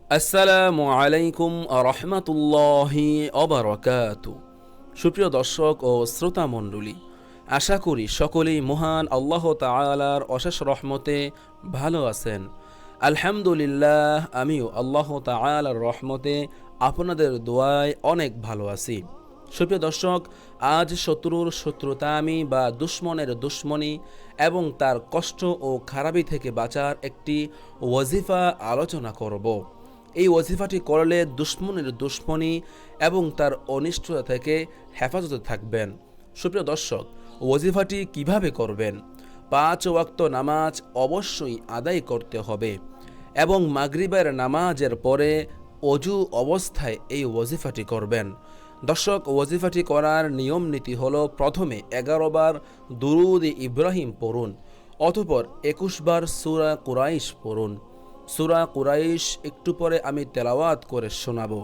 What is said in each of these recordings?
আসসালামু আলাইকুম রহমতুল্লাহি অবরকাতু। সুপ্রিয় দর্শক ও শ্রোতা মণ্ডলী, আশা করি সকলেই মহান আল্লাহ তাআলার অশেষ রহমতে ভালো আছেন। আলহামদুলিল্লাহ, আমিও আল্লাহ তাআলার রহমতে আপনাদের দোয়ায় অনেক ভালো আছি। সুপ্রিয় দর্শক, আজ শত্রুর শত্রুতামি বা দুশ্মনের দুশ্মনী এবং তার কষ্ট ও খারাপি থেকে বাঁচার একটি ওয়াজিফা আলোচনা করব। এই ওয়াজিফাটি করলে দুশ্মনের দুশ্মনী এবং তার অনিষ্টতা থেকে হেফাজতে থাকবেন। সুপ্রিয় দর্শক, ওয়াজিফাটি কিভাবে করবেন? 5 ওয়াক্ত নামাজ অবশ্যই আদায় করতে হবে এবং মাগরিবের নামাজের পরে অজু অবস্থায় এই ওয়াজিফাটি করবেন। দর্শক, ওয়াজিফাটি করার নিয়ম নীতি হলো, প্রথমে 11 বার দুরুদ ইব্রাহিম পড়ুন, অতঃপর 21 বার সূরা কুরাইশ পড়ুন। সূরা কুরাইশ একটু পরে আমি তেলাওয়াত করে শোনাবো।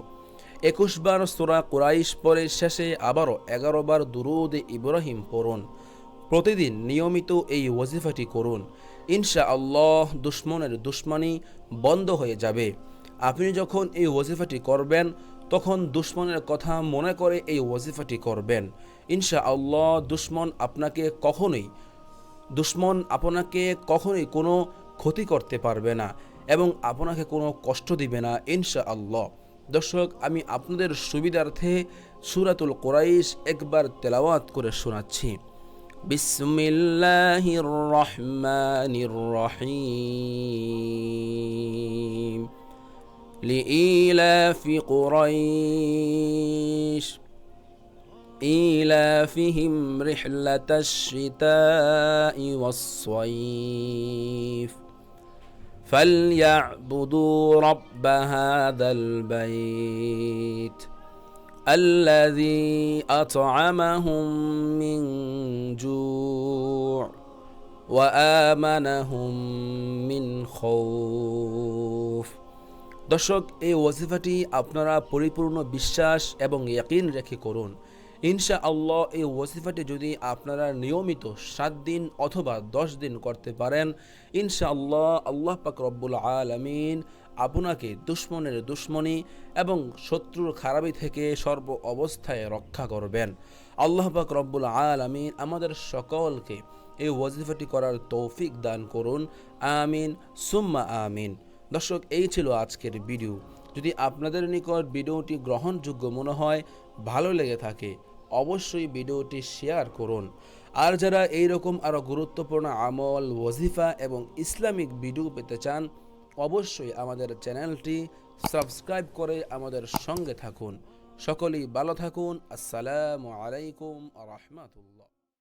21 বার সূরা কুরাইশ পরে শেষে আবারও 11 বার দুরুদ ইব্রাহিম পড়ুন। প্রতিদিন নিয়মিত এই ওয়াজিফাটি করুন, ইনশাআল্লাহ দুশ্মনের দুশ্মনী বন্ধ হয়ে যাবে। আপনি যখন এই ওয়াজিফাটি করবেন তখন দুশ্মনের কথা মনে করে এই ওয়াজিফাটি করবেন। ইনশাআল্লাহ দুশ্মন আপনাকে কখনোই কোনো ক্ষতি করতে পারবে না এবং আপনাকে কোনো কষ্ট দিবে না ইনশাআল্লাহ। দর্শক, আমি আপনাদের সুবিধার্থে সূরাতুল কুরাইশ একবার তেলাওয়াত করে শোনাচ্ছি। বিসমিল্লাহির রহমানির রহিম। লিইলাফি কুরাইশ إيلافهم رحلة الشتاء والصيف فليعبدوا رب هذا البيت الذي أطعمهم من جوع وآمنهم من خوف। দর্শক, এই ওয়াজিফাটি আপনারা পরিপূর্ণ বিশ্বাস এবং ইয়াকিন রেখে করুন। ইনশাআল্লাহ এই ওয়াজিফাটি যদি আপনারা নিয়মিত 7 দিন অথবা 10 দিন করতে পারেন, ইনশাআল্লাহ আল্লাহ পাক রব্বুল আলামিন আপনাকে দুশ্মনের দুশ্মনী এবং শত্রুর খারাপি থেকে সর্ব অবস্থায় রক্ষা করবেন। আল্লাহ পাক রব্বুল আলামিন আমাদের সকলকে এই ওয়াজিফাটি করার তৌফিক দান করুন। আমিন সুম্মা আমিন। দর্শক, এই ছিল আজকের ভিডিও। যদি আপনাদের নিকট ভিডিওটি গ্রহণযোগ্য মনে হয়, ভালো লেগে থাকে, অবশ্যই ভিডিওটি শেয়ার করুন। আর যারা এইরকম আরও গুরুত্বপূর্ণ আমল, ওয়াজিফা এবং ইসলামিক ভিডিও পেতে চান, অবশ্যই আমাদের চ্যানেলটি সাবস্ক্রাইব করে আমাদের সঙ্গে থাকুন। সকলেই ভালো থাকুন। আসসালামু আলাইকুম রহমতুল্লাহ।